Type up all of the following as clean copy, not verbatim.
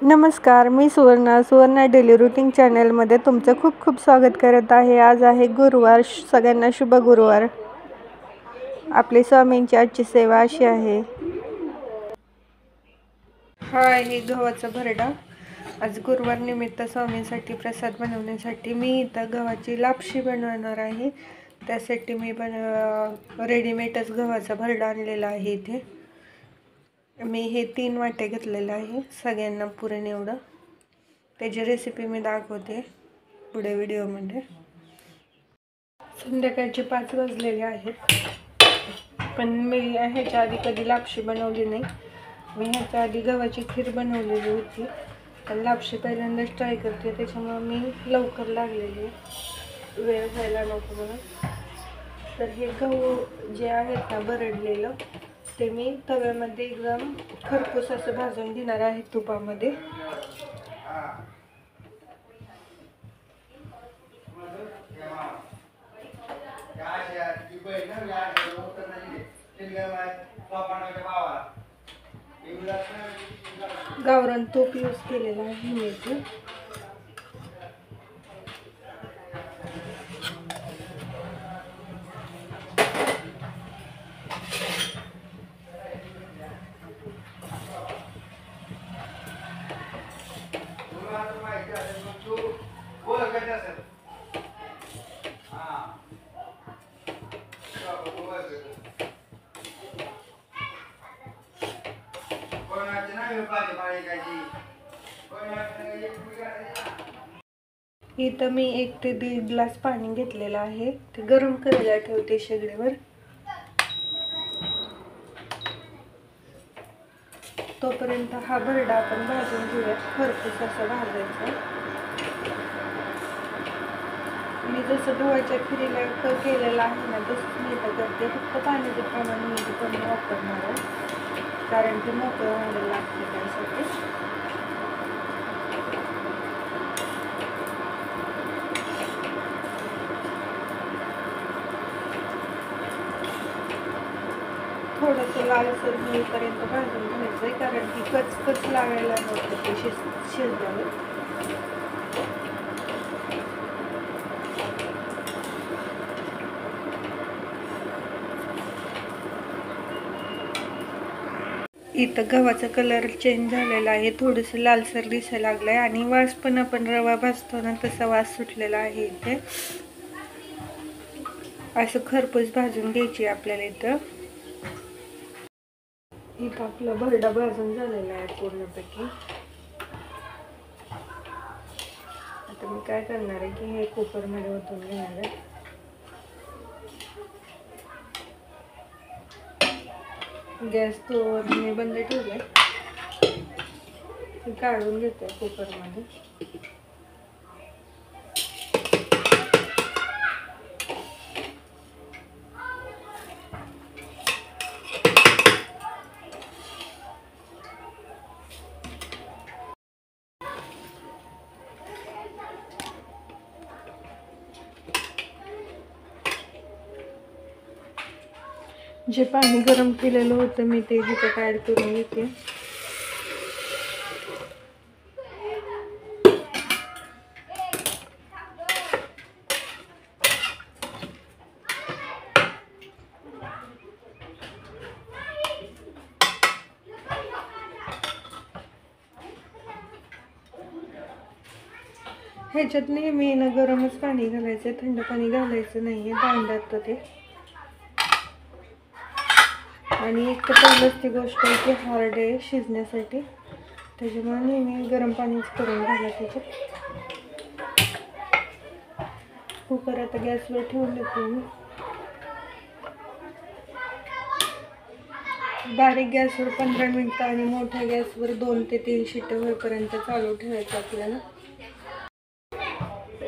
नमस्कार, मी Suvarna daily routine चॅनलमध्ये तुमचं खूप खूप स्वागत करत आहे. आज आहे गुरुवार. सगळ्यांना शुभ गुरुवार. आपली स्वामींची आजची सेवा अशी आहे. हा आहे गव्हाचा भरडा. आज गुरुवार निमित्त स्वामींसाठी प्रसाद बनवण्यासाठी मी इथं गव्हाची लापशी बनवणार आहे. त्यासाठी मी रेडीमेडच गव्हाचा भरडा आणलेला आहे. इथे मी हे 3 वाटे घेतलेलं आहे, सगळ्यांना पुरण एवढं. त्याची रेसिपी मी दाखवते पुढे व्हिडिओमध्ये. संध्याकाळचे 5 वाजलेले आहेत, पण मी ह्याच्या आधी कधी लापशी बनवली नाही. मी ह्याच्या आधी गव्हाची खीर बनवलेली होती, पण लापशी पहिल्यांदाच ट्राय करते, त्याच्यामुळे मी लवकर लागलेली, वेळ व्हायला नको म्हणून. तर हे गहू जे आहेत ना भरडलेलं, ते मी तव्यामध्ये एकदम खरपूस असं भाजून घेणार आहे तुपामध्ये. गावरान तूप यूज केलेला आहे मी इथे. इथं मी 1 ते 1.5 ग्लास पाणी घेतलेलं आहे. ते गरम करायला ठेवते शेगडीवर. तोपर्यंत हा भरडा आपण भाजून घेऊया. खरपूस असं भाजायचं. मी जसं गव्हाच्या खिरीला केलेलं आहे ना, तसंच मी इथं करते. फक्त पाण्याचं प्रमाण मी कमी वापरणार आहे, कारण ते मोकळं व्हायला लागते त्यासाठी. थोडंसं लालसर होईपर्यंत भाजून घ्यायचं आहे, कारण की कच लागायला नको, ते शिजल्यावर. इथं गव्हाचा कलर चेंज झालेला आहे, थोडंसं लालसर दिसायला लागलाय, आणि वास पण आपण रवा भाजतो ना तसा वास सुटलेला आहे. इथे असं खरपूस भाजून घ्यायची आपल्याला. इथं आपला भरडा भाजून झालेला आहे पूर्णपैकी. आता मी काय करणार आहे की हे कुकरमध्ये ओतून घेणार आहे. गॅस तो मी बंद ठेवलाय. काढून घेते कुकरमध्ये. जे पाणी गरम केलेलं होतं मी ते ह्याच्यात ॲड करून घेते. ह्याच्यात नेहमी ना गरमच पाणी घालायचं, थंड पाणी घालायचं नाहीये दांडात ते. आणि एक तर पहिलंच ती गोष्ट आहे की हार्ड आहे शिजण्यासाठी, त्याच्यामुळे नेहमी गरम पाणीच करून घाला त्याच्यात. कुकर आता गॅसवर ठेवून देते मी. बारीक गॅसवर 15 मिनिटं आणि मोठ्या गॅसवर 2 ते 3 शिट्ट्या होईपर्यंत चालू ठेवायचं आपल्याला.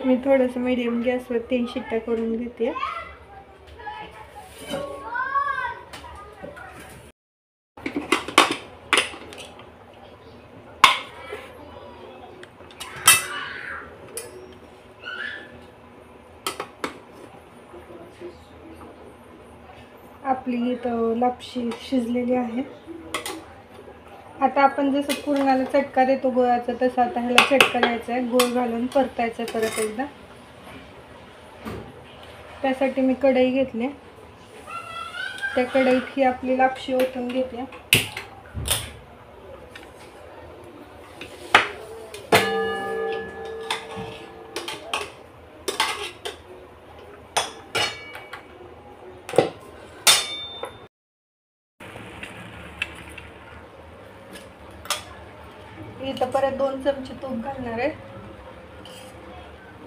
मी थोडंसं मीडियम गॅसवर 3 शिट्ट्या करून घेते. आपली इथं लापशी शिजलेली आहे. आता आपण जसं पुरणाला चटका देतो गुळाचा, तसं आता ह्याला चटका द्यायचा आहे. गुळ घालून परतायचं आहे परत एकदा. त्यासाठी मी कढई घेतली. त्या कढईत ही आपली लापशी ओतून घेते. इथं परत 2 चमचे तूप घालणार आहे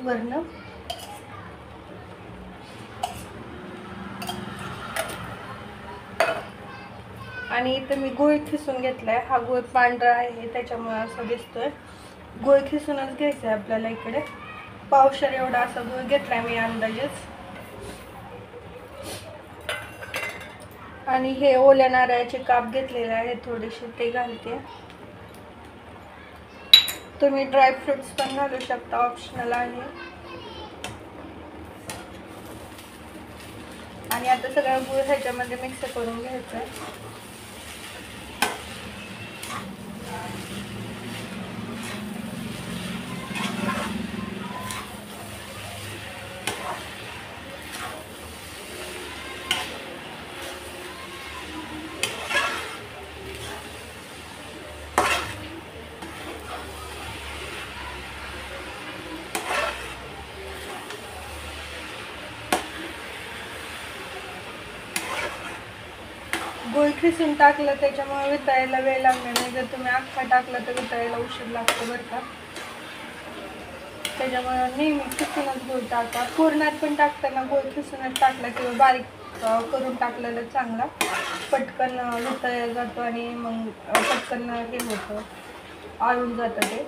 वरनं. आणि इथं मी गूळ खिसून घेतलाय. हा गूळ पांढरा आहे त्याच्यामुळे असं दिसतोय. गूळ खिसूनच घ्यायचा आहे आपल्याला. इकडे पावशेर एवढा असा गूळ घेतलाय मी अंदाजेच. आणि हे ओल्या नारळाचे काप घेतलेले आहे थोडेसे, ते घालते. तुम्ही ड्रायफ्रुट्स पण घालू शकता, ऑप्शनल आहे. आणि आता सगळं गूळ ह्याच्यामध्ये मिक्स करून घ्यायचं आहे. गूळ खिसून टाकलं त्याच्यामुळे वितळायला वेळ लागणार नाही. जर तुम्ही अख्खा टाकलं तर वितळायला उशीर लागतो बरं का. त्याच्यामुळे नेहमी खिसूनच गूळ टाका. पुरणात पण टाकताना गूळ खिसूनच टाकला किंवा बारीक करून टाकलेलं चांगला. पटकन वितळला जातो आणि मग पटकन हे होतं, आळून जातं ते.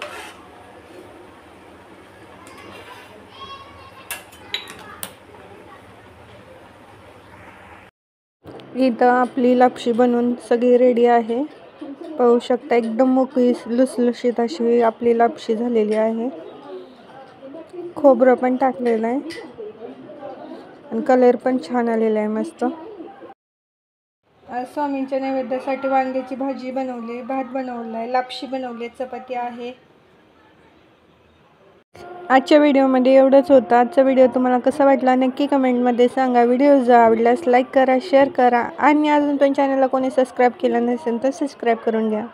इथं आपली लापशी बनवून सगळी रेडी आहे. पाहू शकता एकदम मोकळी लुसलुशीत अशी आपली लापशी झालेली आहे. खोबरं पण टाकलेलं आहे आणि कलर पण छान आलेला आहे मस्त. आज स्वामींच्या नैवेद्यासाठी वांग्याची भाजी बनवली, भात बनवला आहे, लापशी बनवली, चपाती आहे. आजच्या व्हिडिओमध्ये एवढंच होतं. आजचा व्हिडिओ तुम्हाला कसा वाटला नक्की कमेंटमध्ये सांगा. व्हिडिओ जर आवडल्यास लाईक करा, शेअर करा आणि अजून पण चॅनलला कोणी सबस्क्राईब केलं नसेल तर सबस्क्राईब करून घ्या.